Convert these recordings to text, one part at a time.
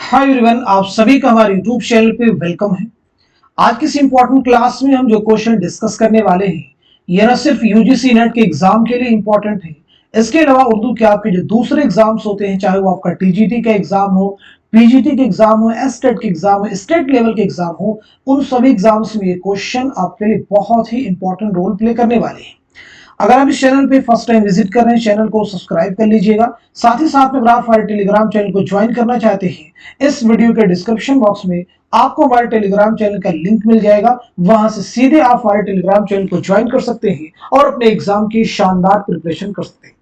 Hi everyone, आप सभी का हमारे यूट्यूब चैनल पे वेलकम है। आज की इस इंपॉर्टेंट क्लास में हम जो क्वेश्चन डिस्कस करने वाले हैं ये न सिर्फ यूजीसी नेट के एग्जाम के लिए इंपॉर्टेंट है, इसके अलावा उर्दू के आपके जो दूसरे एग्जाम्स होते हैं, चाहे वो आपका टीजीटी का एग्जाम हो, पीजीटी के एग्जाम हो, एसटेट के एग्जाम हो, स्टेट लेवल के एग्जाम हो, उन सभी एग्जाम्स में ये क्वेश्चन आपके लिए बहुत ही इंपॉर्टेंट रोल प्ले करने वाले हैं। अगर आप इस चैनल पे फर्स्ट टाइम विजिट कर रहे हैं, चैनल को सब्सक्राइब कर लीजिएगा। साथ ही साथ में अगर आप हमारे टेलीग्राम चैनल को ज्वाइन करना चाहते हैं, इस वीडियो के डिस्क्रिप्शन बॉक्स में आपको हमारे टेलीग्राम चैनल का लिंक मिल जाएगा। वहां से सीधे आप हमारे टेलीग्राम चैनल को ज्वाइन कर सकते हैं और अपने एग्जाम की शानदार प्रिपरेशन कर सकते हैं।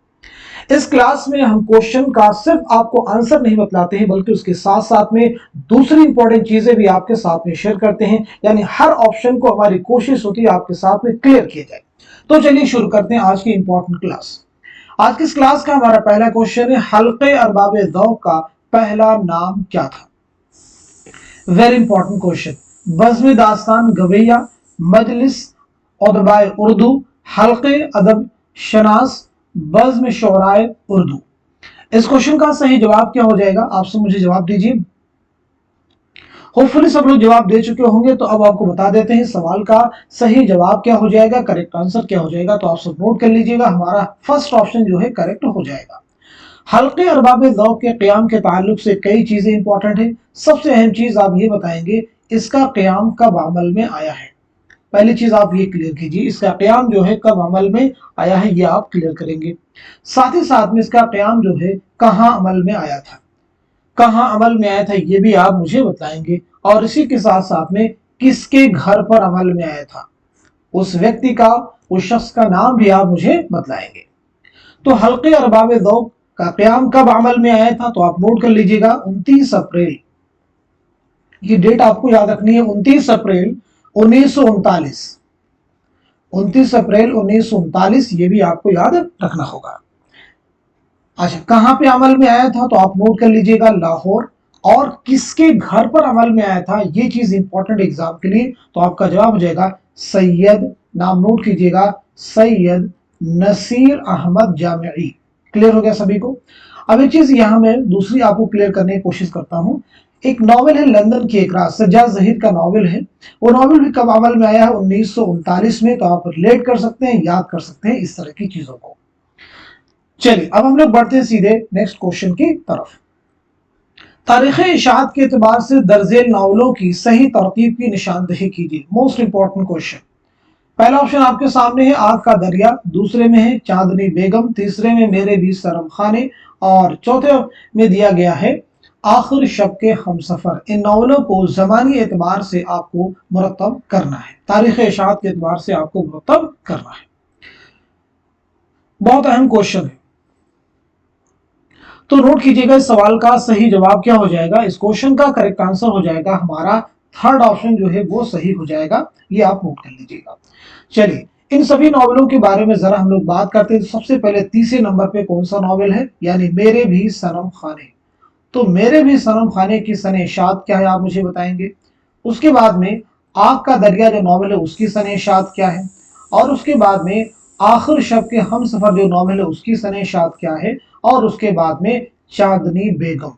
इस क्लास में हम क्वेश्चन का सिर्फ आपको आंसर नहीं बतलाते हैं, बल्कि उसके साथ साथ में दूसरी इंपॉर्टेंट चीजें भी आपके साथ में शेयर करते हैं। यानी हर ऑप्शन को हमारी कोशिश होती है आपके साथ में क्लियर किया जाए। तो चलिए शुरू करते हैं आज की इंपॉर्टेंट क्लास। आज की इस क्लास का हमारा पहला क्वेश्चन है, हल्के अरबाब ज़ौक़ का पहला नाम क्या था? Very important question. बज़्म दास्तान गवैया, मजलिस उदबाए उर्दू, हल्के अदब शनास, बज़्म शोराए उर्दू। इस क्वेश्चन का सही जवाब क्या हो जाएगा? आप सब मुझे जवाब दीजिए। होपफुली सब लोग जवाब दे चुके होंगे, तो अब आपको बता देते हैं सवाल का सही जवाब क्या हो जाएगा, करेक्ट आंसर क्या हो जाएगा। तो आप सब नोट कर लीजिएगा, हमारा फर्स्ट ऑप्शन जो है करेक्ट हो जाएगा। हल्के अरबाब ज़ौक़ के क़याम के ताल्लुक से कई चीजें इंपॉर्टेंट है। सबसे अहम चीज आप ये बताएंगे, इसका क़याम कब अमल में आया है। पहली चीज आप ये क्लियर कीजिए, इसका क़याम जो है कब अमल में आया है, ये आप क्लियर करेंगे। साथ ही साथ में इसका क़याम जो है कहाँ अमल में आया था, कहाँ अमल में आया था ये भी आप मुझे बताएंगे। और इसी के साथ साथ में किसके घर पर अमल में आया था, उस व्यक्ति का, उस शख्स का नाम भी आप मुझे बतलाएंगे। तो हल्के अरबाब ज़ौक़ का क़याम कब अमल में आया था, तो आप नोट कर लीजिएगा 29 अप्रैल। ये डेट आपको याद रखनी है, 29 अप्रैल 1939। 29 अप्रैल 1939 ये भी आपको याद रखना होगा। अच्छा, कहां पे अमल में आया था, तो आप नोट कर लीजिएगा लाहौर। और किसके घर पर अमल में आया था, ये चीज इंपॉर्टेंट एग्जाम के लिए। तो आपका जवाब हो जाएगा सैयद, नाम नोट कीजिएगा, सैयद नसीर अहमद जामिई। क्लियर हो गया सभी को? अब एक चीज यहां मैं दूसरी आपको क्लियर करने की कोशिश करता हूं। एक नॉवेल है लंदन की एकरार, सज्जाद ज़हीर का नॉवेल है। वो नॉवेल भी कब अमल में आया है? 1939 में। तो आप रिलेट कर सकते हैं, याद कर सकते हैं इस तरह की चीजों को। चलिए अब हम लोग बढ़ते हैं सीधे नेक्स्ट क्वेश्चन की तरफ। तारीख़ इशाअत के एतबार से दर्जेल नावलों की सही तरतीब की निशानदेही कीजिए। Most important question. पहला ऑप्शन आपके सामने है आग का दरिया, दूसरे में है चांदनी बेगम, तीसरे में मेरे भी सनम खाने, और चौथे में दिया गया है आखिर शब के हमसफर। इन नावलों को ज़मानी एतबार से आपको मुरतब करना है, तारीख़ इशाअत के एतबार से आपको मुरतब करना है। बहुत अहम क्वेश्चन है, तो नोट कीजिएगा इस सवाल का सही जवाब क्या हो जाएगा। इस क्वेश्चन का करेक्ट आंसर हो जाएगा हमारा थर्ड ऑप्शन जो है वो सही हो जाएगा, ये आप नोट कर लीजिएगा। चलिए इन सभी नॉवेलों के बारे में जरा हम लोग बात करते हैं। तो सबसे पहले तीसरे नंबर पे कौन सा नॉवेल है, यानी मेरे भी सनम खाने। तो मेरे भी सनम खाने की सने इशाअत क्या है, आप मुझे बताएंगे। उसके बाद में आग का दरिया जो नॉवेल है उसकी सने इशाअत क्या है, और उसके बाद में आखिर शब के हमसफर जो नॉवेल है उसकी सने इशाअत क्या है, और उसके बाद में चांदनी बेगम।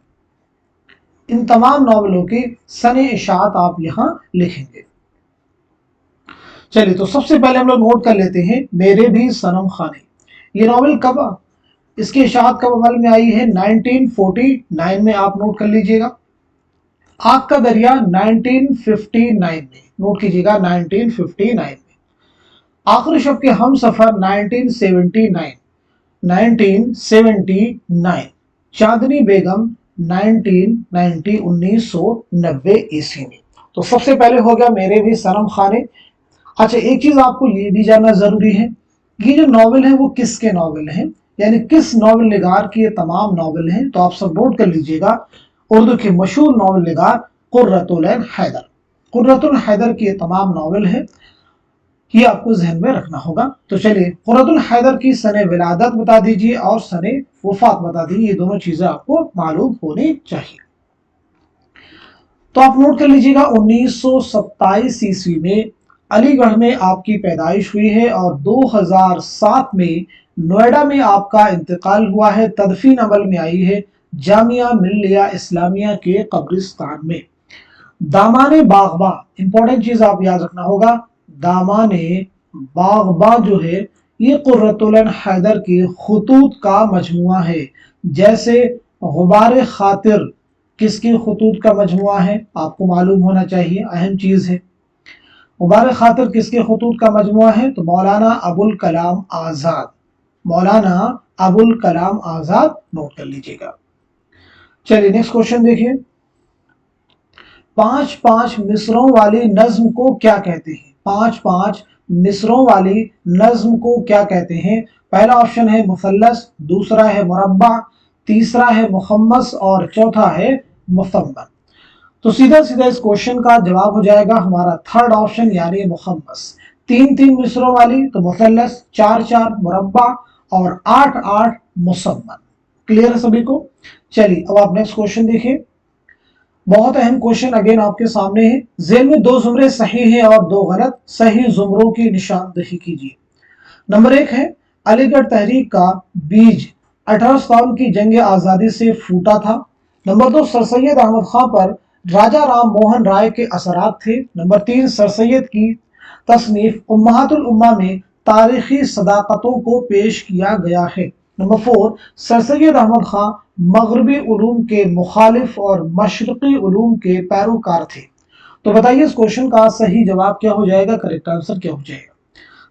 इन तमाम नॉवेलों की सने इशाअत आप यहां लिखेंगे। चलिए तो सबसे पहले हम लोग नोट कर लेते हैं मेरे भी सनम खाने। ये नॉवेल कब, इसकी इशाअत कब अमल में आई है? 1949 में, आप नोट कर लीजिएगा। आग का दरिया 1959 में, नोट कीजिएगा 1959 में। आखिर शब के हम सफर 1979। चांदनी बेगम 1990 ईस्वी में। तो सबसे पहले हो गया मेरे भी सनम खाने। अच्छा, एक चीज आपको ये भी जानना जरूरी है, ये जो नॉवेल है वो किसके नॉवेल हैं, यानी किस नॉवेल निगार की ये तमाम नॉवेल हैं। तो आप सब नोट कर लीजिएगा, उर्दू के मशहूर नॉवेल निगार कुर्रतुल ऐन हैदर। कुर्रतुल हैदर की ये तमाम नॉवेल है, ये आपको जहन में रखना होगा। तो चलिए कुर्रतुल हैदर की सने विलादत बता दीजिए और सने वफात बता दीजिए, ये दोनों चीजें आपको मालूम होनी चाहिए। तो आप नोट कर लीजिएगा 1927 ईस्वी में अलीगढ़ में आपकी पैदाइश हुई है, और 2007 में नोएडा में आपका इंतकाल हुआ है, तदफीन अमल में आई है जामिया मिल्लिया इस्लामिया के कब्रिस्तान में। दामाने बागबा, इंपॉर्टेंट चीज आप याद रखना होगा, दामाने बागबा जो है ये कुर्रतुल ऐन हैदर की खुतूत का मजमुआ है। जैसे गुबार खातिर किसकी खुतूत का मजमुआ है, आपको मालूम होना चाहिए, अहम चीज है। गुबार खातिर किसके खुतूत का मजमुआ है, तो मौलाना अबुल कलाम आजाद, मौलाना अबुल कलाम आजाद, नोट कर लीजिएगा। चलिए नेक्स्ट क्वेश्चन देखिए, 5-5 मिसरों वाली नज्म को क्या कहते हैं? 5-5 मिसरों वाली नज्म को क्या कहते हैं? पहला ऑप्शन है मुसल्लस, दूसरा है मुरब्बा, तीसरा है मुखम्मस और चौथा है मुसम्मन। तो सीधा सीधा इस क्वेश्चन का जवाब हो जाएगा हमारा थर्ड ऑप्शन यानी मुखम्मस। 3-3 मिसरों वाली तो मुसल्लस, 4-4 मुरब्बा और 8-8 मुसम्मन। क्लियर है सभी को? चलिए अब आप नेक्स्ट क्वेश्चन देखिए, बहुत अहम क्वेश्चन अगेन आपके सामने है। जेल में 2 जुमरे सही हैं और 2 गलत, सही जुमरों की निशानदही कीजिए। नंबर 1 है अलीगढ़ तहरीक का बीज 1857 की जंग आजादी से फूटा था। नंबर 2 सर सैयद अहमद खां पर राजा राम मोहन राय के असरात थे। नंबर 3 सर सैयद की तसनीफ उम्महातुल उम्मा में तारीखी सदाकतों को पेश किया गया है। नंबर 4 सर सैयद अहमद खां मगरबी उलूम के मुखालिफ और मशरकी उलूम के पैरोकार थे। तो बताइए इस क्वेश्चन का सही जवाब क्या हो जाएगा, करेक्ट आंसर क्या हो जाएगा?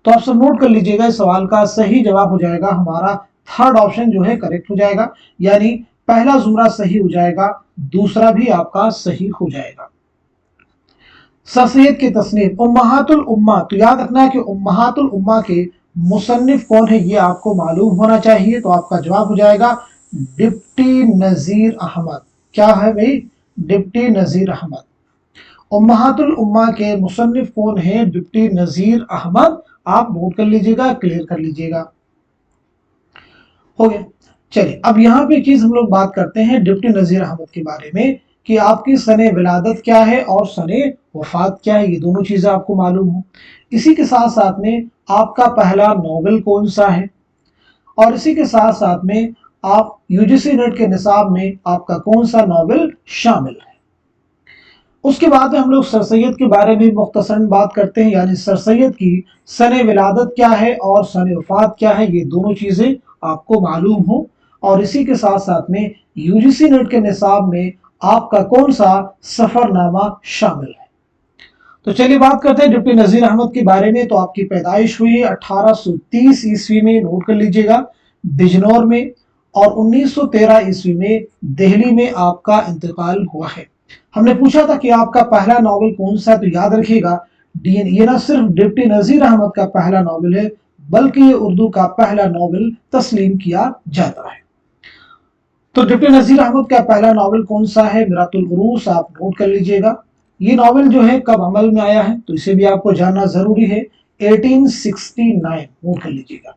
तो आप सब नोट कर लीजिएगा, इस सवाल का सही जवाब हो जाएगा हमारा थर्ड ऑप्शन जो है करेक्ट हो जाएगा, यानी पहला जुमरा सही हो जाएगा, दूसरा भी आपका सही हो जाएगा। सर सैयद की तसनीफ उम्महातुल उम्मा, तो याद रखना है कि उम्महातुल उम्मा के मुसन्निफ कौन है ये आपको मालूम होना चाहिए। तो आपका जवाब हो जाएगा डिप्टी नजीर अहमद। क्या है भाई? डिप्टी नजीर अहमद। उम्महातुल उम्मा के मुसन्निफ कौन है? डिप्टी नजीर अहमद। आप नोट कर लीजिएगा, क्लियर कर लीजिएगा। हो गया। चलिए अब यहाँ पे चीज हम लोग बात करते हैं डिप्टी नजीर अहमद के बारे में कि आपकी सने विलादत क्या है और सने वफात क्या है, ये दोनों चीजें आपको मालूम हो। इसी के साथ साथ में आपका पहला नॉवेल कौन सा है, और इसी के साथ साथ में आप यूजीसी नेट के निसाब में आपका कौन सा नॉवेल शामिल है। उसके बाद में हम लोग सर सैयद के बारे में मुख्तसरन बात करते हैं, यानी सर सैयद की सने विलादत क्या है और सने वफात क्या है, ये दोनों चीजें आपको मालूम हो। और इसी के साथ साथ में यूजीसी नेट के निसाब में आपका कौन सा सफरनामा शामिल है। तो चलिए बात करते हैं डिप्टी नजीर अहमद के बारे में। तो आपकी पैदाइश हुई 1830 ईस्वी में, नोट कर लीजिएगा, बिजनौर में, और 1913 ईस्वी में दिल्ली में आपका इंतकाल हुआ है। हमने पूछा था कि आपका पहला नॉवेल कौन सा है, तो याद रखिएगा ये ना सिर्फ डिप्टी नजीर अहमद का पहला नॉवेल है, बल्कि ये उर्दू का पहला नॉवेल तस्लीम किया जाता है। तो डिप्टी नजीर अहमद का पहला नॉवेल कौन सा है? मिरातुल उरूस। आप नोट कर लीजिएगा। ये नॉवेल जो है कब अमल में आया है, तो इसे भी आपको जानना जरूरी है, 1869, नोट कर लीजिएगा।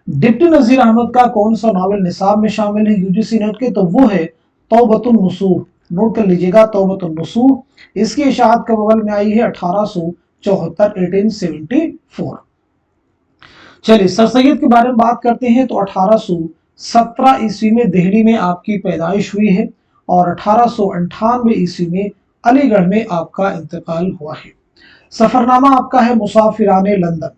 डिप्टी नजीर अहमद का कौन सा नॉवेल निसाब में शामिल है यूजीसी नेट के, तो वो है तौबतुन नसूह। नोट कर लीजिएगा, तौबतुन नसूह। इसकी इशाअत कब अमल में आई है? 1874, 1874। चलिए सर सैयद के बारे में बात करते हैं। तो 1817 ईस्वी में दिल्ली में आपकी पैदाइश हुई है और 1898 ईस्वी में अलीगढ़ में आपका इंतकाल हुआ है। सफरनामा आपका है मुसाफिराने लंदन।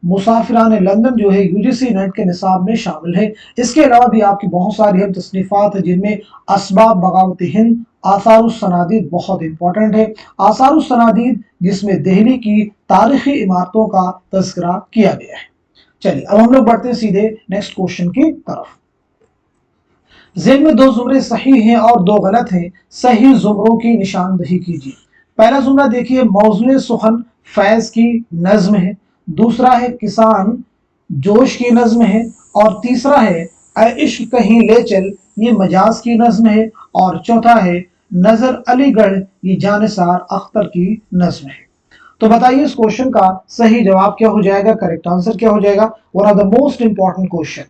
मुसाफिराने लंदन जो है यूजीसी नेट के निसाब में शामिल है। इसके अलावा भी आपकी बहुत सारी हम तसनीफात है, जिनमें असबाब बगावत हिंद, आसारुस सनादीद बहुत इंपॉर्टेंट है। आसारुस सनादीद जिसमें दिल्ली की तारीखी इमारतों का तस्करा किया गया है। चलिए अब हम लोग बढ़ते हैं सीधे नेक्स्ट क्वेश्चन की तरफ। जेल में 2 जुमरे सही हैं और 2 गलत हैं, सही जुमरों की निशानदही कीजिए। पहला जुमरा देखिए, मौज़ूए सुखन फैज की नज्म है। दूसरा है किसान जोश की नज्म है। और तीसरा है ऐ इश्क कहीं ले चल, ये मजाज की नज्म है। और चौथा है नजर अलीगढ़, ये जानिसार अख्तर की नज्म है। तो बताइए इस क्वेश्चन का सही जवाब क्या हो जाएगा, करेक्ट आंसर क्या हो जाएगा? One of the most important question.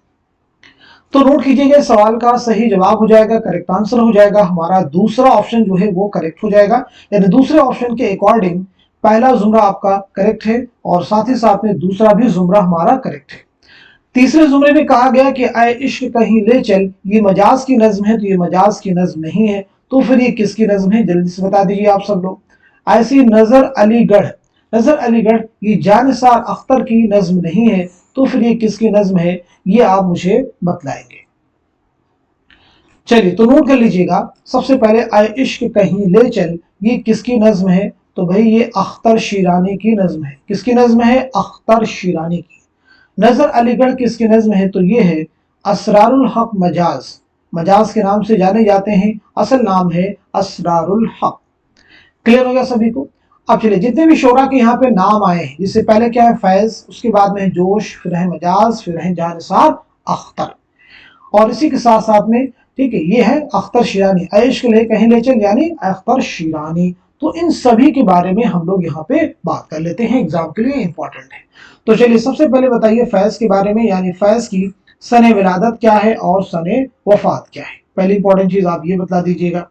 तो नोट कीजिएगा, सवाल का सही जवाब हो जाएगा, करेक्ट आंसर हो जाएगा हमारा दूसरा ऑप्शन जो है वो करेक्ट हो जाएगा। यानी दूसरे ऑप्शन के अकॉर्डिंग पहला जुमरा आपका करेक्ट है और साथ ही साथ में दूसरा भी जुमरा हमारा करेक्ट है। तीसरे जुमरे में कहा गया कि आए इश्क कहीं ले चल, ये मजाज की नज्म है, तो ये मजाज की नज्म नहीं है, तो फिर ये किसकी नज्म है, जल्दी से बता दीजिए आप सब लोग। ऐसी नजर अलीगढ़, नजर अलीगढ़ ये जानिसार अख्तर की नज्म नहीं है, तो फिर ये किसकी नज्म है, ये आप मुझे बतलाएंगे। चलिए तो नोट कर लीजिएगा, सबसे पहले आए इश्क कहीं ले चल, ये किसकी नज्म है, तो भाई ये अख्तर शिरानी की नज्म है। किसकी नज्म है, अख्तर शिरानी की। नजर अलीगढ़ किसकी नज्म है, तो ये है असरारुल हक मजाज, मजाज के नाम से जाने जाते हैं, असल नाम है असरारुल हक। क्लियर हो गया सभी को। अब चलिए जितने भी शोरा के यहाँ पे नाम आए हैं, जिससे पहले क्या है फैज, उसके बाद में है जोश, फिर है मजाज, फिर है जानिसार अख्तर, और इसी के साथ साथ में ठीक है ये है अख्तर शिरानी, ऐश के लिए कहीं ले चल यानी अख्तर शिरानी। तो इन सभी के बारे में हम लोग यहाँ पे बात कर लेते हैं, एग्जाम के लिए इंपॉर्टेंट है। तो चलिए सबसे पहले बताइए फैज के बारे में, यानी फैज की सने विलादत क्या है और सने वफात क्या है। पहली इंपॉर्टेंट चीज आप ये बता दीजिएगा।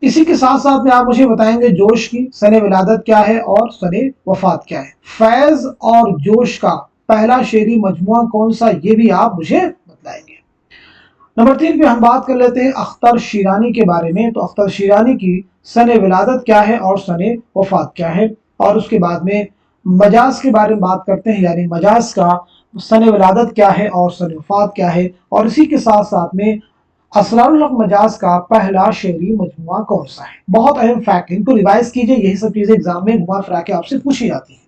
इसी के साथ साथ में आप मुझे बताएंगे जोश की सने विलादत क्या है और सने वफात क्या है। फैज और जोश का पहला शेरी मजमुआ कौन सा, ये भी आप मुझे बतलाएंगे। नंबर 3 पे हम बात कर लेते हैं अख्तर शिरानी के बारे में। तो अख्तर शिरानी की सने विलादत क्या है और सने वफात क्या है, और उसके बाद में मजाज के बारे में बात करते हैं, यानी मजाज का सने विलादत क्या है और सने वफात क्या है, और इसी के साथ साथ में असरारुल हक मजाज का पहला शेरी मजमुआ कौन सा है। बहुत अहम फैक्ट, इनको रिवाइज कीजिए, यही सब चीजें एग्जाम में घुमा फिरा के आपसे पूछी जाती है।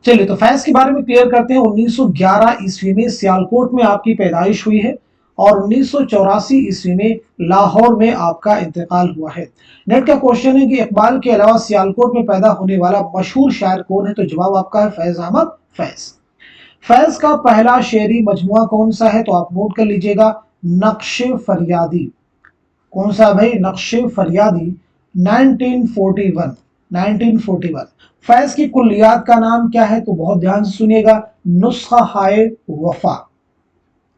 चलिए तो फैज के बारे में क्लियर करते हैं। 1911 ईस्वी में सियालकोट में आपकी पैदाइश हुई है, और 1984 ईस्वी में लाहौर में आपका इंतकाल हुआ है। नेट का क्वेश्चन है कि इकबाल के अलावा सियालकोट में पैदा होने वाला मशहूर शायर कौन है, तो जवाब आपका है फैज अहमद फैज। फैज का पहला शेरी मजमुआ कौन सा है, तो आप नोट कर लीजिएगा, नक्शे फरियादी। कौन सा भाई, नक्शे फरियादी 1941, 1941। फैज की कुल्लियात का नाम क्या है, तो बहुत ध्यान से सुनिएगा, नुस्खा हाय वफा।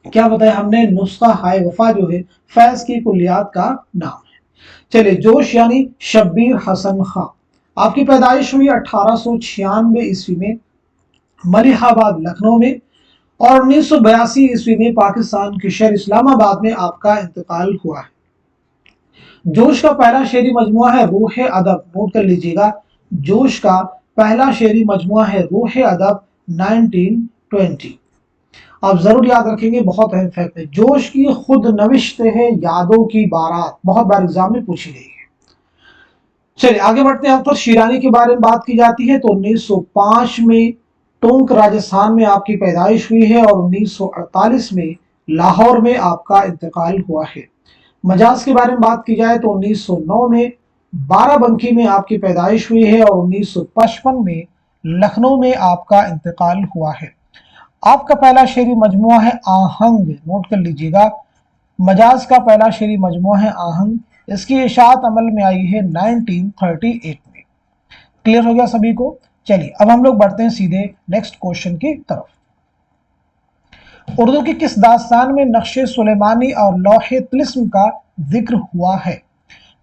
क्या बताया हमने, नुस्खा हाय वफा जो है फैज की कुल्लियात का नाम है। चलिए जोश यानी शब्बीर हसन खां, आपकी पैदाइश हुई 1896 ईस्वी में मलिहाबाद लखनऊ में, और 1982 ईस्वी में पाकिस्तान के शहर इस्लामाबाद में आपका इंतकाल हुआ है। जोश का पहला शेरी मजमुआ है रूह अदब, नोट कर लीजिएगा, जोश का पहला शेरी मजमुआ है रूह अदब 1920। आप जरूर याद रखेंगे, बहुत अहम फैक्ट है। जोश की खुद नविश्त है यादों की बारात, बहुत बार एग्जाम में पूछी गई है। चलिए आगे बढ़ते हैं। अख्तर शिरानी के बारे में बात की जाती है तो 1905 में टोंक राजस्थान में आपकी पैदाइश हुई है, और 1948 में लाहौर में आपका इंतकाल हुआ है। मजाज के बारे में बात की जाए तो 1909 में बाराबंकी में आपकी पैदाइश हुई है, और 1955 में लखनऊ में आपका इंतकाल हुआ है। आपका पहला शेरी मजमुआ है आहंग, नोट कर लीजिएगा, मजाज का पहला शेरी मजमुआ है आहंग, इसकी इशाअत अमल में आई है 1938 में। क्लियर हो गया सभी को। चलिए अब हम लोग बढ़ते हैं सीधे नेक्स्ट क्वेश्चन की तरफ। उर्दू की किस दास्तान में नक्शे सुलेमानी और लौहे तिलिस्म का जिक्र हुआ है।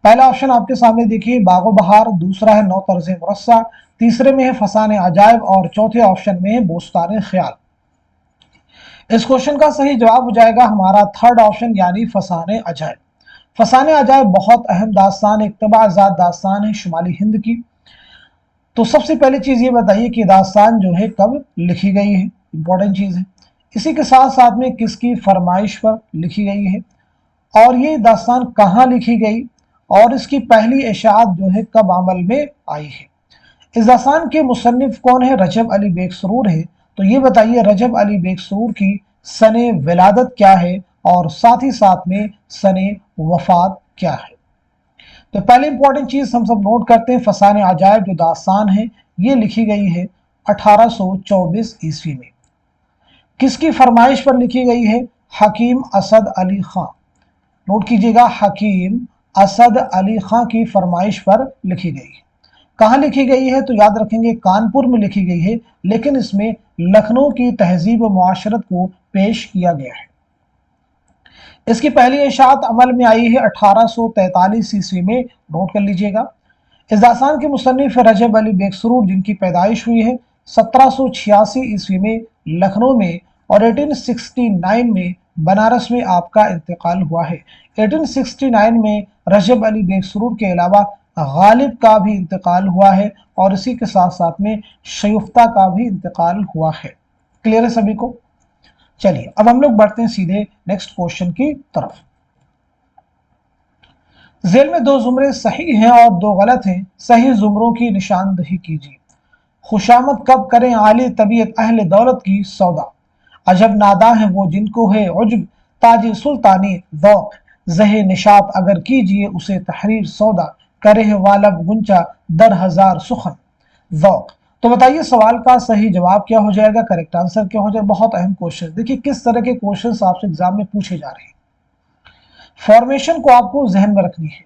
पहला ऑप्शन आपके सामने देखिए बागो बहार, दूसरा है नौ तर्ज मुरस्सा, तीसरे में है फसाने अजायब, और चौथे ऑप्शन में है बोस्तान ख्याल। इस क्वेश्चन का सही जवाब हो जाएगा हमारा थर्ड ऑप्शन, यानी फसाने अजायब। फसाने अजायब बहुत अहम दास्तान, एक तबाजात दास्तान है शुमाली हिंद की। तो सबसे पहली चीज ये बताइए कि दास्तान जो है कब लिखी गई है, इंपॉर्टेंट चीज है। इसी के साथ साथ में किसकी फरमाइश पर लिखी गई है, और ये दास्तान कहाँ लिखी गई, और इसकी पहली इशाअत जो है कब अमल में आई है। इस दास्तान के मुसन्निफ कौन है, रजब अली बेग सुरूर है। तो ये बताइए रजब अली बेग सुरूर की सने विलादत क्या है, और साथ ही साथ में सने वफात क्या है। तो पहले इंपॉर्टेंट चीज हम सब नोट करते हैं, फसाने अजायब जो दास्तान है ये लिखी गई है 1824 ईस्वी में। किसकी फरमाइश पर लिखी गई है, हकीम असद अली खां। नोट कीजिएगा, हकीम असद अली खां की फरमाइश पर लिखी गई है। कहाँ लिखी गई है, तो याद रखेंगे कानपुर में लिखी गई है, लेकिन इसमें लखनऊ की तहजीब व मुआशरत को पेश किया गया है। इसकी पहली इशाअत अमल में आई है 1843 ईस्वी में, नोट कर लीजिएगा। इस दास्तान के मुसन्निफ रजब अली बेग सुरूर, जिनकी पैदाइश हुई है 1786 ईस्वी में लखनऊ में और 1869 में बनारस में आपका इंतकाल हुआ है। 1869 में रजब अली बेग सुरूर के अलावा गालिब का भी इंतकाल हुआ है और इसी के साथ साथ में शयुफ्ता का भी इंतकाल हुआ है। क्लियर है सभी को? चलिए अब हम लोग बढ़ते हैं सीधे नेक्स्ट क्वेश्चन की तरफ। जेल में दो जुमरे सही हैं और दो गलत हैं, सही जुमरों की निशानदही कीजिए। खुशामद कब करें आली तबीयत अहले दौलत की सौदा, अजब नादा है वो जिनको है उज्ब ताजी सुल्तानी ज़ौक़, ज़हे निशात अगर कीजिए उसे तहरीर सौदा, करे है वालब गुंचा दर हजार सुखन ज़ौक़। तो बताइए सवाल का सही जवाब क्या हो जाएगा, करेक्ट आंसर क्या हो जाएगा। बहुत अहम क्वेश्चन, देखिए किस तरह के क्वेश्चन आपसे एग्जाम में पूछे जा रहे हैं। फॉर्मेशन को आपको जहन में रखनी है,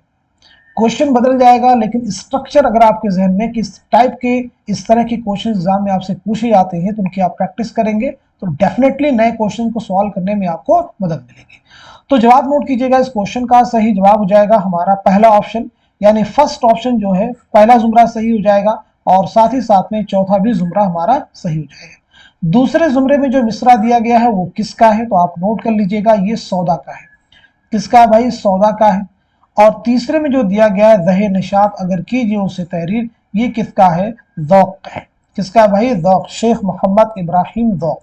क्वेश्चन बदल जाएगा लेकिन स्ट्रक्चर अगर आपके जहन में किस टाइप के इस तरह के क्वेश्चन एग्जाम में आपसे पूछे जाते हैं तो उनकी आप प्रैक्टिस करेंगे तो डेफिनेटली नए क्वेश्चन को सॉल्व करने में आपको मदद मिलेगी। तो जवाब नोट कीजिएगा, इस क्वेश्चन का सही जवाब हो जाएगा हमारा पहला ऑप्शन, यानी फर्स्ट ऑप्शन जो है पहला जुमरा सही हो जाएगा और साथ ही साथ में चौथा भी जुमरा हमारा सही हो जाएगा। दूसरे जुमरे में जो मिसरा दिया गया है वो किसका है, तो आप नोट कर लीजिएगा, ये सौदा का है। किसका भाई? सौदा का है। और तीसरे में जो दिया गया है ज़हे निशात अगर कीजिए उसे तहरीर, ये किसका है? ज़ौक़ का है। किसका भाई? ज़ौक़, शेख मोहम्मद इब्राहिम ज़ौक़।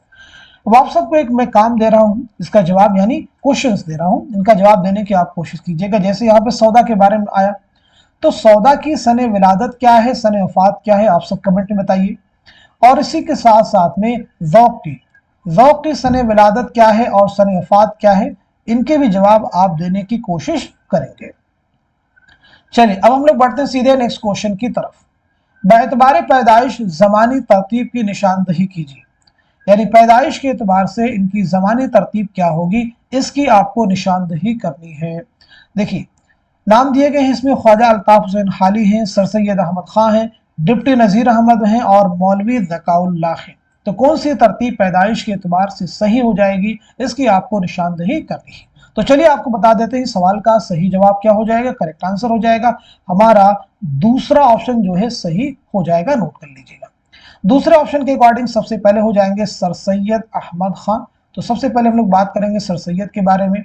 अब आप सबको एक मैं काम दे रहा हूँ, इसका जवाब यानी क्वेश्चंस दे रहा हूँ, इनका जवाब देने की आप कोशिश कीजिएगा। जैसे यहाँ पे सौदा के बारे में आया तो सौदा की सने विलादत क्या है, सने वफात क्या है, आप सब कमेंट में बताइए। और इसी के साथ साथ में ज़ौक़ की सने विलादत क्या है और सने वफात क्या है, इनके भी जवाब आप देने की कोशिश करेंगे। चलिए अब हम लोग बढ़ते हैं सीधे नेक्स्ट क्वेश्चन की तरफ। बेतबार पैदाइश ज़मानी तरतीब की निशानदही कीजिए, यानी पैदाइश के एतबार से इनकी ज़मानी तरतीब क्या होगी, इसकी आपको निशानदही करनी है। देखिए नाम दिए गए हैं इसमें ख्वाजा अल्ताफ हुसैन हाली हैं, सर सैयद अहमद खां हैं, डिप्टी नज़ीर अहमद हैं और मौलवी ज़काउल्लाह हैं। तो कौन सी तरतीब पैदाइश के एतबार से सही हो जाएगी, इसकी आपको निशानदही करनी है। तो चलिए आपको बता देते हैं सवाल का सही जवाब क्या हो जाएगा, करेक्ट आंसर हो जाएगा हमारा दूसरा ऑप्शन जो है सही हो जाएगा, नोट कर लीजिएगा। दूसरे ऑप्शन के अकॉर्डिंग सबसे पहले हो जाएंगे सर सैयद अहमद खां। तो सबसे पहले हम लोग बात करेंगे सर सैयद के बारे में,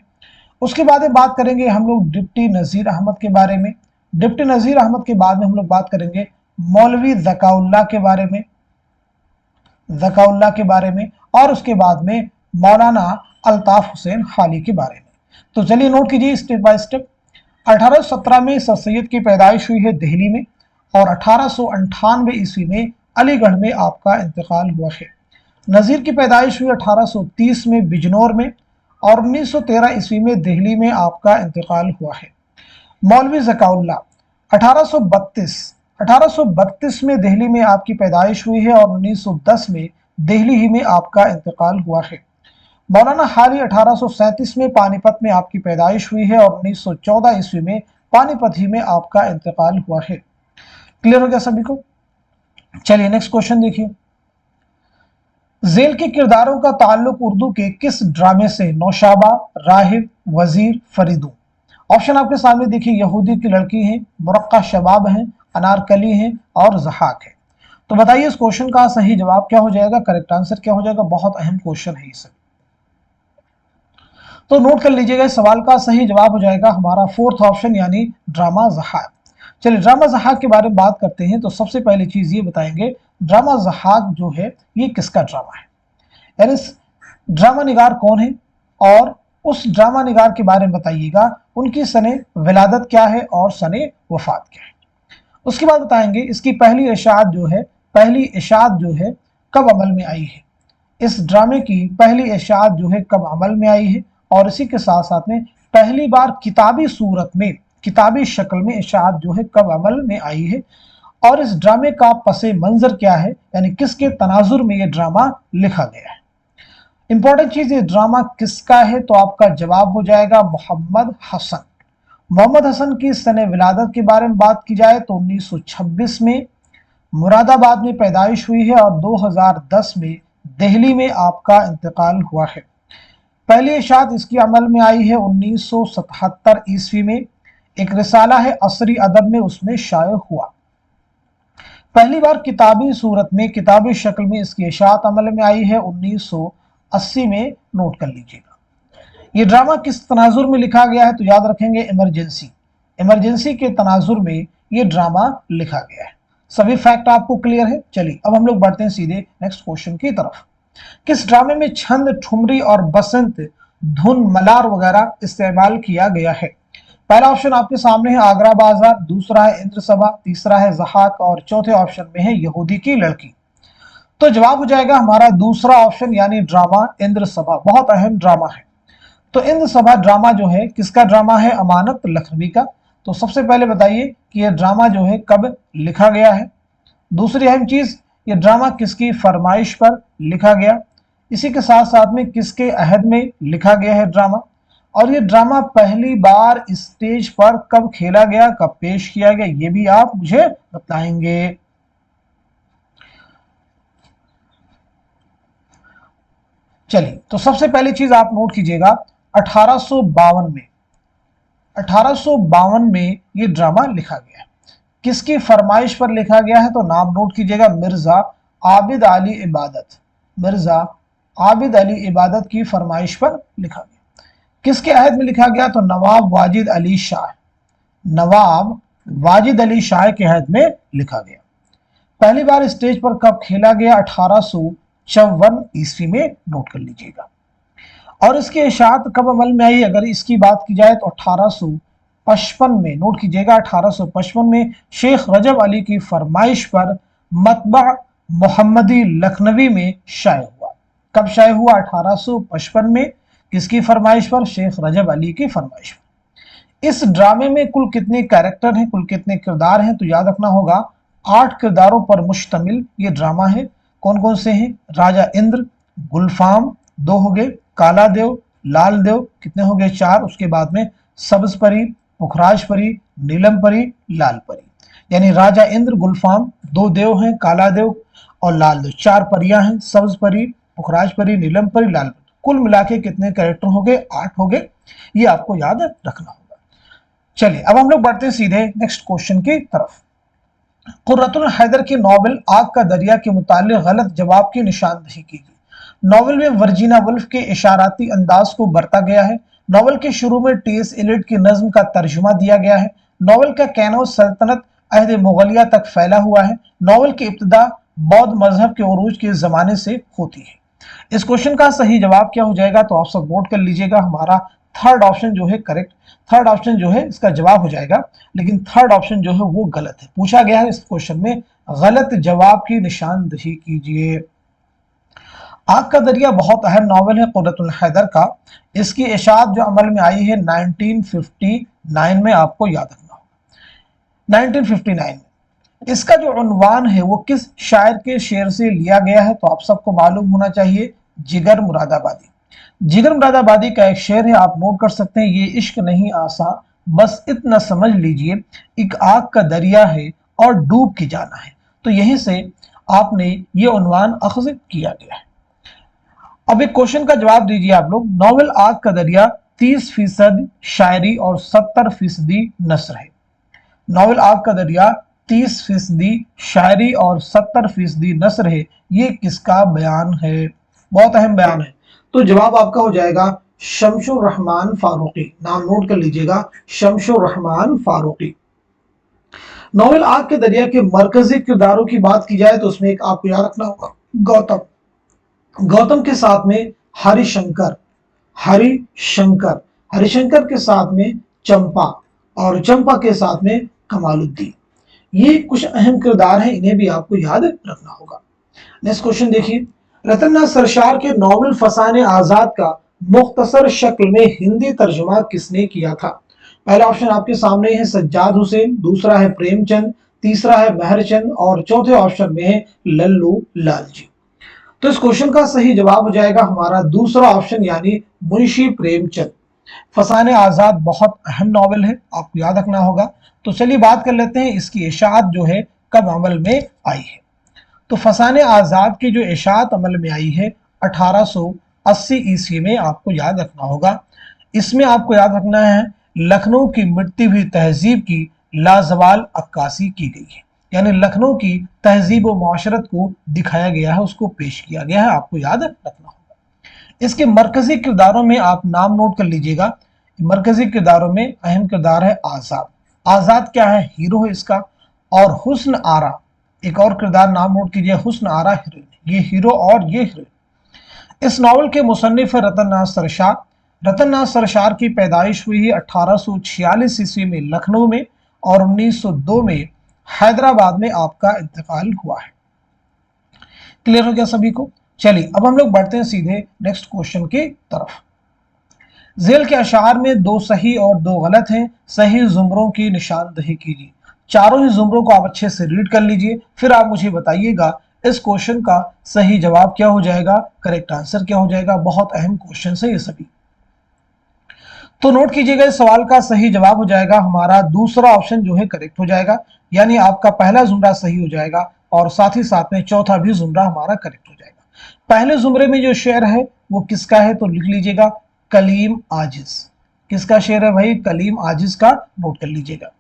उसके बाद में बात करेंगे हम लोग डिप्टी नज़ीर अहमद के बारे में, डिप्टी नज़ीर अहमद के बाद में हम लोग बात करेंगे मौलवी ज़काउल्लाह के बारे में और उसके बाद में मौलाना अल्ताफ हुसैन हाली के बारे में। तो चलिए नोट कीजिए स्टेप बाय स्टेप। 1817 में सर सैयद की पैदाइश हुई है दिल्ली में और 1898 ईस्वी में अलीगढ़ में आपका इंतकाल हुआ है। नज़ीर की पैदाइश हुई 1830 में बिजनौर में और 1913 ईस्वी में दिल्ली में आपका इंतकाल हुआ है। मौलवी ज़काउल्लाह 1832 में दिल्ली में आपकी पैदाइश हुई है और 1910 में दिल्ली ही में आपका इंतकाल हुआ है। मौलाना हाली 1837 में पानीपत में आपकी पैदाइश हुई है और 1914 ईस्वी में पानीपत ही में आपका इंतकाल हुआ है। क्लियर हो गया सभी को? चलिए नेक्स्ट क्वेश्चन देखिए। जेल के किरदारों का ताल्लुक उर्दू के किस ड्रामे से? नौशाबा, राहिब, वजीर, फरीदू। ऑप्शन आपके सामने देखिए, यहूदी की लड़की है, मुरक्का शबाब है, अनारकली है और ज़हाक है। तो बताइए इस क्वेश्चन का सही जवाब क्या हो जाएगा, करेक्ट आंसर क्या हो जाएगा। बहुत अहम क्वेश्चन है ये। तो नोट कर लीजिएगा, इस सवाल का सही जवाब हो जाएगा हमारा फोर्थ ऑप्शन यानी ड्रामा ज़हाक। चलिए ड्रामा ज़हाक के बारे में बात करते हैं। तो सबसे पहली चीज ये बताएंगे ड्रामा ज़हाक जो है ये किसका ड्रामा है, यानी ड्रामा निगार कौन है और उस ड्रामा निगार के बारे में बताइएगा, उनकी सने विलादत क्या है और सने वफात क्या है। उसके बाद बताएंगे इसकी पहली इशाअत जो है कब अमल में आई है, इस ड्रामे की पहली इशाअत जो है कब अमल में आई है और इसी के साथ साथ में पहली बार किताबी सूरत में, किताबी शक्ल में इशाअत जो है कब अमल में आई है और इस ड्रामे का पसे मंजर क्या है, यानी किसके तनाजुर में ये ड्रामा लिखा गया है। इंपॉर्टेंट चीज ये ड्रामा किसका है, तो आपका जवाब हो जाएगा मोहम्मद हसन। मोहम्मद हसन की सने विलादत के बारे में बात की जाए तो 1926 में मुरादाबाद में पैदाइश हुई है और 2010 में दिल्ली में आपका इंतकाल हुआ है। पहली इशाअत इसकी अमल में आई है 1977 ईस्वी में, एक रिसाला है असरी अदब में उसमें शाये हुआ। पहली बार किताबी सूरत में, किताबी शक्ल में इसकी इशाअत अमल में आई है 1980 में, नोट कर लीजिएगा। ये ड्रामा किस तनाजुर में लिखा गया है, तो याद रखेंगे इमरजेंसी, इमरजेंसी के तनाजुर में ये ड्रामा लिखा गया है। सभी फैक्ट आपको क्लियर है। चलिए अब हम लोग बढ़ते हैं सीधे नेक्स्ट क्वेश्चन की तरफ। किस ड्रामे में छंद, ठुमरी और बसंत धुन, मलार वगैरह इस्तेमाल किया गया है? पहला ऑप्शन आपके सामने है आगरा बाजार, दूसरा है इंद्र सभा, तीसरा है ज़हाक और चौथे ऑप्शन में है यहूदी की लड़की। तो जवाब हो जाएगा हमारा दूसरा ऑप्शन यानी ड्रामा इंद्र सभा। बहुत अहम ड्रामा है। तो इंद्र सभा ड्रामा जो है किसका ड्रामा है? अमानत लखनवी का। तो सबसे पहले बताइए कि यह ड्रामा जो है कब लिखा गया है। दूसरी अहम चीज, ये ड्रामा किसकी फरमाइश पर लिखा गया, इसी के साथ साथ में किसके अहद में लिखा गया है ड्रामा, और ये ड्रामा पहली बार स्टेज पर कब खेला गया, कब पेश किया गया, ये भी आप मुझे बताएंगे। चलिए तो सबसे पहली चीज आप नोट कीजिएगा, 1852 में, 1852 में ये ड्रामा लिखा गया है। किसकी फरमाइश पर लिखा गया है? तो नाम नोट कीजिएगा, मिर्जा आबिद अली इबादत, मिर्जा आबिद अली इबादत की फरमाइश पर लिखा गया। किसके अहद में लिखा गया? तो नवाब वाजिद अली शाह, नवाब वाजिद अली शाह के अहद में लिखा गया। पहली बार स्टेज पर कब खेला गया? 1854 ईस्वी में, नोट कर लीजिएगा। और इसकी इशाअत कब अमल में आई? अगर इसकी बात की जाए तो 1855 में, नोट कीजिएगा 1855 में शेख रजब अली की फरमाइश पर मतबा मोहम्मदी लखनवी में शाये हुआ। कब शाये हुआ? 1855 में। किसकी फरमाइश पर? शेख रजब अली की फरमाइश पर। इस ड्रामे में कुल कितने कैरेक्टर हैं, कुल कितने किरदार हैं? तो याद रखना होगा 8 किरदारों पर मुश्तमिल ये ड्रामा है। कौन कौन से हैं? राजा इंद्र, गुलफाम 2 हो गए, काला देव, लाल देव कितने हो गए? 4। उसके बाद में सब्ज परी, पुखराज परी, नीलम परी, लाल परी, यानी राजा इंद्र, गुलफाम 2 देव हैं, काला देव और लाल देव 4 परियां हैं, सब्ज परी, पुखराज परी, नीलम परी, लाल परी। कुल मिला के कितने कैरेक्टर हो गए? 8 हो गए। ये आपको याद रखना होगा। चलिए अब हम लोग बढ़ते हैं सीधे नेक्स्ट क्वेश्चन की तरफ। कुर्रतुल हैदर की नॉवेल आग का दरिया के मुताल्लिक गलत जवाब की निशानदही की गई। नॉवेल में वर्जीना वुल्फ के इशाराती अंदाज को बरता गया है। नॉवेल के शुरू में टी.एस. एलियट की नज्म का तर्जुमा दिया गया है। नॉवेल का कैनवस सल्तनत अहद मुगलिया तक फैला हुआ है। नॉवेल की इब्तिदा बौद्ध मजहब के उरूज के जमाने से होती है। इस क्वेश्चन का सही जवाब क्या हो जाएगा? तो आप सब नोट कर लीजिएगा, हमारा थर्ड ऑप्शन जो है करेक्ट, थर्ड ऑप्शन जो है इसका जवाब हो जाएगा। लेकिन थर्ड ऑप्शन जो है वो गलत है। पूछा गया है इस क्वेश्चन में गलत जवाब की निशानदही कीजिए। आग का दरिया बहुत अहम नॉवेल है कुर्रतुल हैदर का। इसकी इशाअत जो अमल में आई है 1959 में, आपको याद रखना होगा 1959 में। इसका जो उन्वान है वो किस शायर के शेर से लिया गया है? तो आप सबको मालूम होना चाहिए, जिगर मुरादाबादी। जिगर मुरादाबादी का एक शेर है, आप नोट कर सकते हैं, ये इश्क नहीं आसा बस इतना समझ लीजिए, एक आग का दरिया है और डूब के जाना है। तो यहीं से आपने ये उन्वान अख्ज़ किया गया है। अब एक क्वेश्चन का जवाब दीजिए आप लोग। नॉवेल आग का दरिया 30% शायरी और 70% नस्र है। नॉवेल आग का दरिया 30% शायरी और 70% नस्र है। ये किसका बयान है? बहुत अहम बयान है। तो जवाब आपका हो जाएगा शमशुर रहमान फारूकी। नाम नोट कर लीजिएगा, शमशुर रहमान फारूकी। नॉवेल आग के दरिया के मरकजी किरदारों की बात की जाए तो उसमें एक आपको याद रखना होगा गौतम। गौतम के साथ में हरिशंकर, हरिशंकर, हरिशंकर के साथ में चंपा और चंपा के साथ में कमालुद्दीन। ये कुछ अहम किरदार हैं, इन्हें भी आपको याद रखना होगा। नेक्स्ट क्वेश्चन देखिए, रतन सरशार के नॉवेल फसाने आजाद का मुख्तसर शक्ल में हिंदी तर्जुमा किसने किया था? पहला ऑप्शन आपके सामने है सज्जाद हुसैन, दूसरा है प्रेमचंद, तीसरा है महरचंद और चौथे ऑप्शन में है लल्लू लाल जी। तो इस क्वेश्चन का सही जवाब हो जाएगा हमारा दूसरा ऑप्शन यानी मुंशी प्रेमचंद। फसाने आजाद बहुत अहम नॉवेल है, आपको याद रखना होगा। तो चलिए बात कर लेते हैं इसकी इशाअत जो है कब अमल में आई है। तो फसाने आजाद की जो इशाअत अमल में आई है 1880 ईस्वी में, आपको याद रखना होगा। इसमें आपको याद रखना है लखनऊ की मिटती हुई तहजीब की लाजवाल अक्कासी की गई है। यानी लखनऊ की तहजीब व माशरत को दिखाया गया है, उसको पेश किया गया है, आपको याद रखना होगा। इसके मरकजी किरदारों में आप नाम नोट कर लीजिएगा। मरकजी किरदारों में अहम किरदार है आज़ाद। आज़ाद क्या है? हीरो है इसका। और हुस्न आरा, एक और किरदार नाम नोट कीजिए, हुस्न आरा हीरोइन। ये हीरो और ये हीरोइन। इस नावल के मुसन्निफ है रतन नाज सरशार। रतन नाज सरशार की पैदाइश हुई है 1846 ईस्वी में लखनऊ में, और 1902 में हैदराबाद में आपका इंतकाल हुआ है। क्लियर हो गया सभी को? चलिए अब हम लोग बढ़ते हैं सीधे नेक्स्ट क्वेश्चन की तरफ। झेल के अशार में 2 सही और 2 गलत हैं, सही जुमरों की निशानदही कीजिए। चारों ही जुमरों को आप अच्छे से रीड कर लीजिए, फिर आप मुझे बताइएगा इस क्वेश्चन का सही जवाब क्या हो जाएगा, करेक्ट आंसर क्या हो जाएगा। बहुत अहम क्वेश्चन है ये सभी। तो नोट कीजिएगा, इस सवाल का सही जवाब हो जाएगा हमारा दूसरा ऑप्शन जो है करेक्ट हो जाएगा, यानी आपका पहला जुमरा सही हो जाएगा और साथ ही साथ में चौथा भी जुमरा हमारा करेक्ट हो जाएगा। पहले जुमरे में जो शेर है वो किसका है, तो लिख लीजिएगा कलीम आजिज। किसका शेर है भाई? कलीम आजिज का, नोट कर लीजिएगा,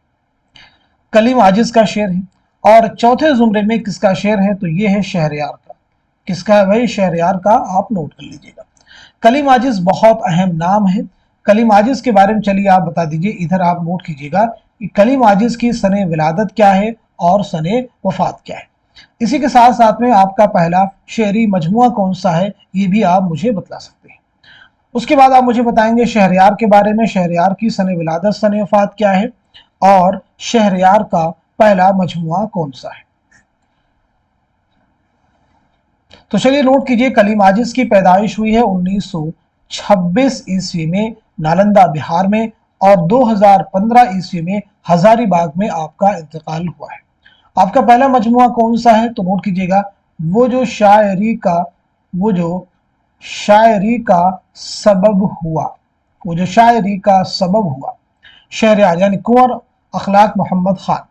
कलीम आजिज का शेर है। और चौथे जुमरे में किसका शेर है, तो ये है शहरयार का। किसका है भाई? शहरयार का, आप नोट कर लीजिएगा। कलीम आजिज बहुत अहम नाम है। कलीम आजिज के बारे में चलिए आप बता दीजिए, इधर आप नोट कीजिएगा कि कलीम आजिज की सने विलादत क्या है और सने वफात क्या है। इसी के साथ साथ में आपका पहला शेरी मजमुआ कौन सा है, ये भी आप मुझे बता सकते हैं। उसके बाद आप मुझे बताएंगे शहरयार के बारे में, शहरयार की सने विलादत सने वफात क्या है, और शहरयार का पहला मजमुआ कौन सा है। तो चलिए नोट कीजिए, कलीम आजिज की पैदाइश हुई है 1926 ईस्वी में नालंदा बिहार में, और 2015 ईस्वी में हजारीबाग में आपका इंतकाल हुआ है। आपका पहला मजमुआ कौन सा है, तो नोट कीजिएगा, वो जो शायरी का सबब हुआ, वो जो शायरी का सबब हुआ, शहरयार यानी कुंवर अखलाक मोहम्मद खान।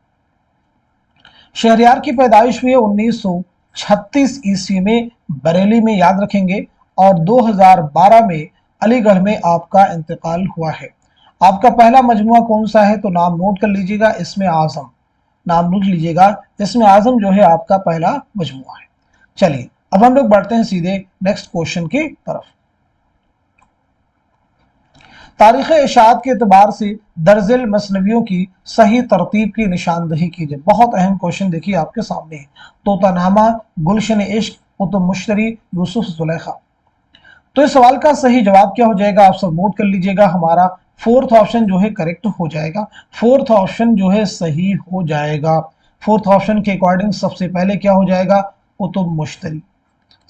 शहरयार की पैदाइश हुई है 1936 ईस्वी में बरेली में, याद रखेंगे, और 2012 में अलीगढ़ में आपका इंतकाल हुआ है। आपका पहला मजमुआ कौन सा है, तो नाम नोट कर लीजिएगा, इसमें आजम। नाम लिख लीजिएगा, इसमें आजम जो है आपका पहला मजमुआ है। चलिए अब हम लोग बढ़ते हैं सीधे नेक्स्ट क्वेश्चन की तरफ। तारीख इशाअत के एतबार से दर्जिल मसनवियों की सही तरतीब की निशानदही कीजिए। बहुत अहम क्वेश्चन देखिए आपके सामने है। तोतानामा, गुलशन इश्क, कुतुब मुश्तरी, यूसुफ जुलेखा। तो इस सवाल का सही जवाब क्या हो जाएगा, आप सब नोट कर लीजिएगा। हमारा फोर्थ ऑप्शन जो है करेक्ट हो जाएगा, फोर्थ ऑप्शन जो है सही हो जाएगा। फोर्थ ऑप्शन के अकॉर्डिंग सबसे पहले क्या हो जाएगा, कुतुब मुश्तरी।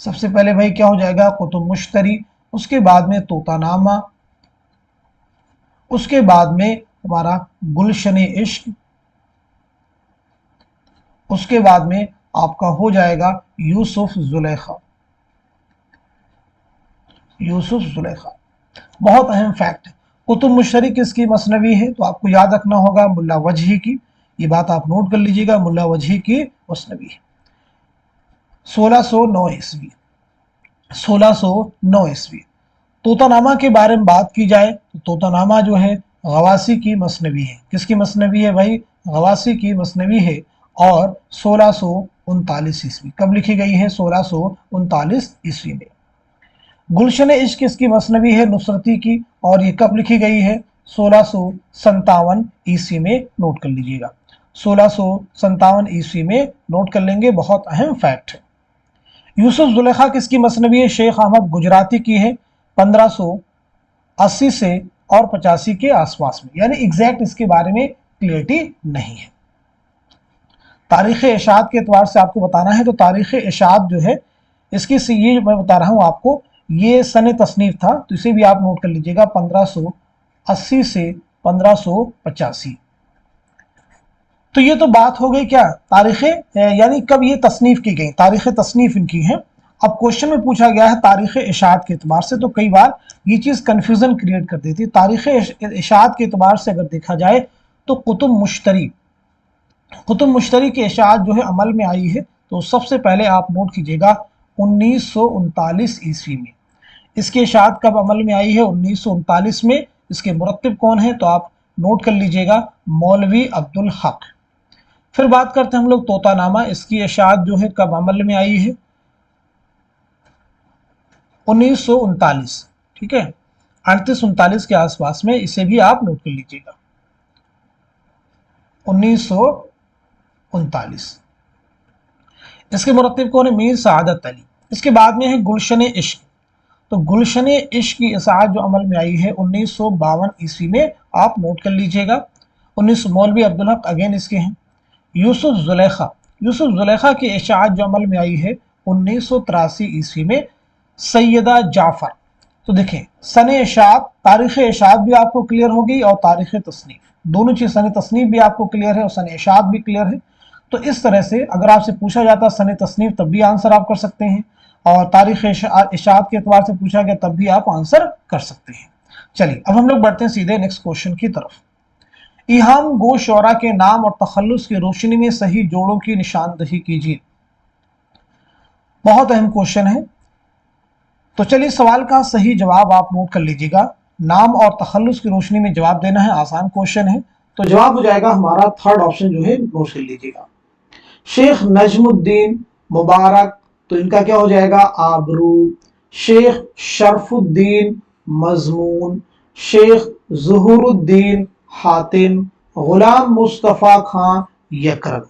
सबसे पहले भाई क्या हो जाएगा, कुतुब मुश्तरी। उसके बाद में तोतानामा, उसके बाद में हमारा गुलशन इश्क, उसके बाद में आपका हो जाएगा यूसुफ जुलेखा। यूसुफ जुलेखा बहुत अहम फैक्ट है। कुतुब मुश्तरी किसकी मसनवी है, तो आपको याद रखना होगा मुल्ला वजही की। ये बात आप नोट कर लीजिएगा, मुल्ला वजही की मसनवी है। 1609 ईस्वी, 1609 ईस्वी। तोतानामा के बारे में बात की जाए तो तोतानामा जो है गवासी की मसनवी है। किसकी मसनवी है भाई, गवासी की मसनवी है, और 1639 ईस्वी। कब लिखी गई है, 1639 ईस्वी में। गुलशन इश्क किसकी मसनवी है, नुसरती की, और ये कब लिखी गई है, 1657 ईस्वी में। नोट कर लीजिएगा, 1657 ईस्वी में नोट कर लेंगे, बहुत अहम फैक्ट है। यूसुफ जुलेखा किसकी मसनवी है, शेख अहमद गुजराती की है, 1580 से और 85 के आसपास में, यानी एग्जैक्ट इसके बारे में क्लियरिटी नहीं है। तारीख इशाअत के एतबार से आपको बताना है, तो तारीख इशाअत जो है इसकी ये मैं बता रहा हूँ आपको, ये सन तसनीफ था, तो इसे भी आप नोट कर लीजिएगा, 1580 से 1585। तो ये तो बात हो गई क्या, तारीख यानी कब ये तसनीफ की गई, तारीख तसनीफ इनकी है। अब क्वेश्चन में पूछा गया है तारीख इशाअत के एतबार से, तो कई बार ये चीज़ कन्फ्यूज़न क्रिएट कर देती है। तारीख इशाअत के एतबार से अगर देखा जाए तो कुतुब मुश्तरी की इशाअत जो है अमल में आई है, तो सबसे पहले आप नोट कीजिएगा 1939 ईस्वी में। इसकी इशाअत कब अमल में आई है, 1939 में। इसके मुरत्तिब कौन है, तो आप नोट कर लीजिएगा, मौलवी अब्दुल हक। फिर बात करते हैं हम लोग तोतानामा। इसकी इशाअत जो है कब अमल में आई है? 1939, ठीक है, 38-39 के आसपास में। इसे भी आप नोट कर लीजिएगा, 1939। इसके मुरत्तिब कौन है? मीर सआदत अली। इसके बाद में है गुलशन इश्क। तो गुलशन इश्क की इशाअत जो अमल में आई है 1952 ईस्वी में, आप नोट कर लीजिएगा। 19 मौलवी अब्दुल हक अगेन इसके हैं। यूसुफ जुलेखा की इशाअत जो अमल में आई है 1983 ईस्वी में, सैयदा जाफर। तो देखें, सन इशाअत, तारीख़ इशाअत भी आपको क्लियर होगी और तारीख़ तसनीफ, दोनों चीज़, सन तसनीफ भी आपको क्लियर है और सन इशाअत भी क्लियर है। तो इस तरह से अगर आपसे पूछा जाता सन तसनीफ तब भी आंसर आप कर सकते हैं, और तारीख़ इशाअत के एतबार से पूछा गया तब भी आप आंसर कर सकते हैं। चलिए अब हम लोग बढ़ते हैं सीधे नेक्स्ट क्वेश्चन की तरफ। इहाम गो शोरा के नाम और तखल्लुस की रोशनी में सही जोड़ों की निशानदही कीजिए। बहुत अहम क्वेश्चन है। तो चलिए सवाल का सही जवाब आप नोट कर लीजिएगा। नाम और तखल्लुस की रोशनी में जवाब देना है, आसान क्वेश्चन है। तो जवाब हो जाएगा हमारा थर्ड ऑप्शन जो है, नोट कर लीजिएगा, शेख नजमुद्दीन मुबारक। तो इनका क्या हो जाएगा? आबरू। शेख शरफुद्दीन मजमून, शेख ज़ुहूरुद्दीन हातिम, गुलाम मुस्तफ़ा खां यकरम।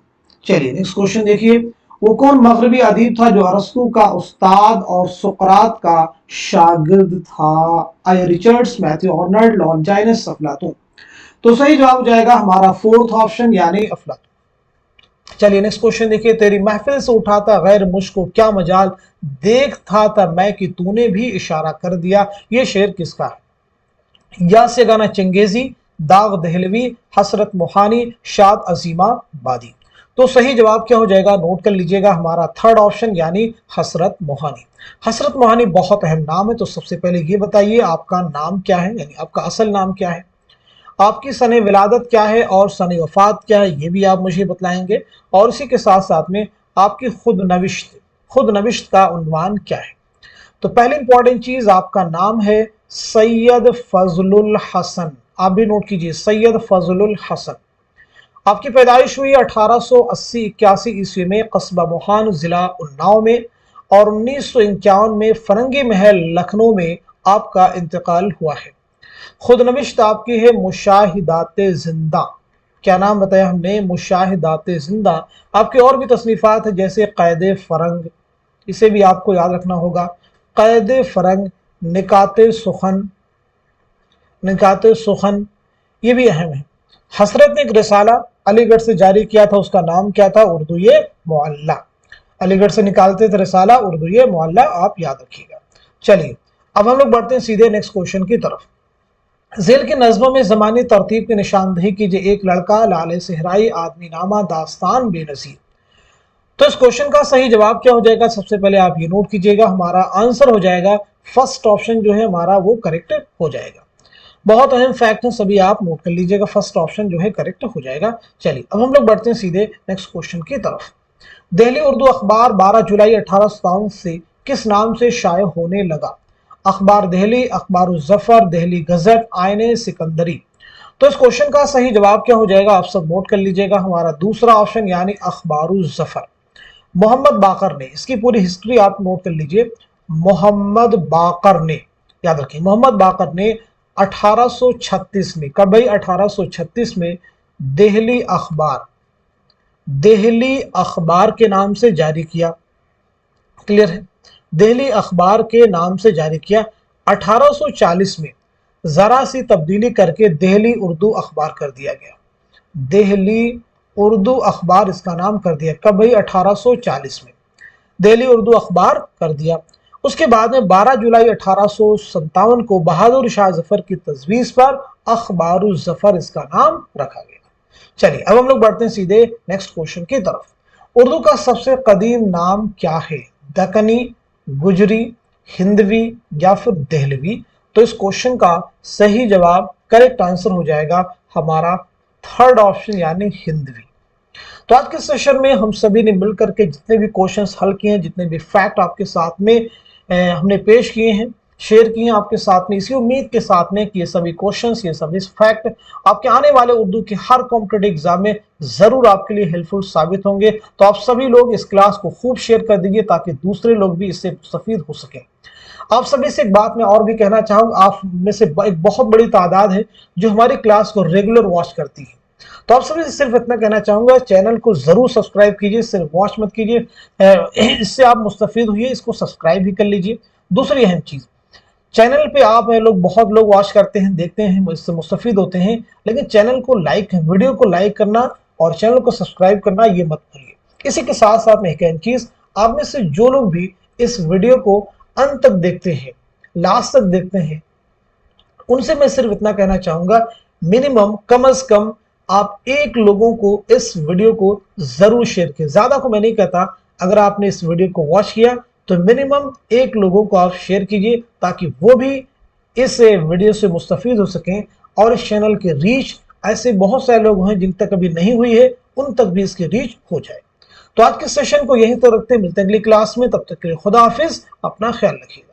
चलिए नेक्स्ट क्वेश्चन देखिए। वो कौन मगरबी अदीब था जो अरस्तु का उस्ताद और सुकरात का शागिर्द था? आई रिचर्ड्स, मैथ्यू आर्नल्ड, लॉन्जाइनस, अफलातून। तो सही जवाब हो जाएगा हमारा फोर्थ ऑप्शन यानी अफलातून। चलिए नेक्स्ट क्वेश्चन देखिए। तेरी महफिल से उठाता गैर मुझको क्या मजाल, देखता था मैं कि तूने भी इशारा कर दिया। ये शेर किसका है? या से गाना चंगेजी, दाग दहलवी, हसरत मोहानी, शाद अजीमा बादी। तो सही जवाब क्या हो जाएगा? नोट कर लीजिएगा, हमारा थर्ड ऑप्शन यानी हसरत मोहानी। हसरत मोहानी बहुत अहम नाम है। तो सबसे पहले ये बताइए आपका नाम क्या है, यानी आपका असल नाम क्या है, आपकी सने विलादत क्या है और सने वफात क्या है, ये भी आप मुझे बतलाएंगे। और इसी के साथ साथ में आपकी खुद नविश्त का उन्वान क्या है। तो पहली इंपॉर्टेंट चीज, आपका नाम है सैयद फजलुल हसन। आप भी नोट कीजिए, सैयद फजलुल हसन। आपकी पैदाइश हुई 1880-81 ईस्वी में कस्बा मोहान, जिला उन्नाव में, और 1951 में फरंगी महल लखनऊ में आपका इंतकाल हुआ है। खुद नविश्त आपकी है मुशाहिदाते जिंदा। क्या नाम बताया हमने? मुशाहिदाते जिंदा। आपकी और भी तसनीफात है जैसे क़ैद फरंग, इसे भी आपको याद रखना होगा, क़ैद फरंग, निकाते सुखन, ये भी अहम है। हसरत ने एक रिसाला अलीगढ़ से जारी किया था, उसका नाम क्या था? उर्दू ये मुअल्ला। अलीगढ़ से निकालते थे रिसाला, उर्दू ये मुअल्ला, आप याद रखिएगा। चलिए अब हम लोग बढ़ते हैं सीधे नेक्स्ट क्वेश्चन की तरफ। झेल की नज़्मों में ज़मानी तरतीब की निशानदही कीजिए। एक लड़का, लाले सहराई, आदमी नामा, दास्तान, बेनज़ीर। तो इस क्वेश्चन का सही जवाब क्या हो जाएगा? सबसे पहले आप ये नोट कीजिएगा, हमारा आंसर हो जाएगा फर्स्ट ऑप्शन जो है हमारा वो करेक्ट हो जाएगा। बहुत अहम फैक्ट है, सभी आप नोट कर लीजिएगा, फर्स्ट ऑप्शन जो है करेक्ट हो जाएगा। चलिए अब हम लोग बढ़ते हैं सीधे नेक्स्ट क्वेश्चन की तरफ। दिल्ली उर्दू अखबार 12 जुलाई 1857 से किस नाम से शाये होने लगा? अखबार दहली, अखबार जफर, दहली गजट, आईने सिकंदरी। तो इस क्वेश्चन का सही जवाब क्या हो जाएगा? आप सब नोट कर लीजिएगा, हमारा दूसरा ऑप्शन यानी अखबार जफर। मोहम्मद बाकर ने, इसकी पूरी हिस्ट्री आप नोट कर लीजिए, मोहम्मद बाकर ने, याद रखिए, मोहम्मद बाकर ने 1836 में, कब भाई? 1836 में दहली अखबार के नाम से जारी किया। क्लियर है? दहली अखबार के नाम से जारी किया। 1840 में जरा सी तब्दीली करके दहली उर्दू अखबार कर दिया गया। दहली उर्दू अखबार इसका नाम कर दिया। कब भाई? 1840 में दहली उर्दू अखबार कर दिया। उसके बाद में 12 जुलाई 1857 को बहादुर शाह जफर की तजवीज़ पर अखबार जफर इसका नाम रखा गया। चलिए अब हम लोग बढ़ते हैं सीधे नेक्स्ट क्वेश्चन की तरफ। उर्दू का सबसे कदीम नाम क्या है? दक्कनी, गुजरी, हिंदवी या फिर दहलवी? तो इस क्वेश्चन का सही जवाब, करेक्ट आंसर हो जाएगा हमारा थर्ड ऑप्शन यानी हिंदवी। तो आज के सेशन में हम सभी ने मिलकर के जितने भी क्वेश्चंस हल किए हैं, जितने भी फैक्ट आपके साथ में हमने पेश किए हैं, शेयर किए आपके साथ में, इसी उम्मीद के साथ में कि ये सभी क्वेश्चंस, ये सभी फैक्ट आपके आने वाले उर्दू के हर कॉम्पिटिटिव एग्जाम में जरूर आपके लिए हेल्पफुल साबित होंगे। तो आप सभी लोग इस क्लास को खूब शेयर कर दीजिए ताकि दूसरे लोग भी इससे मुस्तफीद हो सकें। आप सभी से एक बात मैं और भी कहना चाहूंगा, आप में से एक बहुत बड़ी तादाद है जो हमारी क्लास को रेगुलर वॉच करती है। तो आप सभी से सिर्फ इतना कहना चाहूंगा, चैनल को जरूर सब्सक्राइब कीजिए, सिर्फ वॉच मत कीजिए, इससे आप मुस्तफीद हुई, इसको सब्सक्राइब भी कर लीजिए। दूसरी अहम चीज, चैनल पे आप लोग बहुत लोग वॉच करते हैं, देखते हैं, इससे मुस्तफीद होते हैं, लेकिन चैनल को लाइक, वीडियो को लाइक करना और चैनल को सब्सक्राइब करना ये मत भूलिए। इसी के साथ साथ में एक अहम चीज, आप में से जो लोग भी इस वीडियो को अंत तक देखते हैं, लास्ट तक देखते हैं, उनसे मैं सिर्फ इतना कहना चाहूंगा, मिनिमम कम से कम आप एक लोगों को इस वीडियो को जरूर शेयर कीजिए। ज्यादा को मैं नहीं कहता, अगर आपने इस वीडियो को वॉच किया तो मिनिमम एक लोगों को आप शेयर कीजिए ताकि वो भी इस वीडियो से मुस्तफीद हो सकें और इस चैनल की रीच, ऐसे बहुत सारे लोग हैं जिन तक अभी नहीं हुई है, उन तक भी इसकी रीच हो जाए। तो आज के सेशन को यहीं तो रखते हैं, मिलते हैं अगली क्लास में, तब तक के लिए खुदा हाफिज, अपना ख्याल रखिए।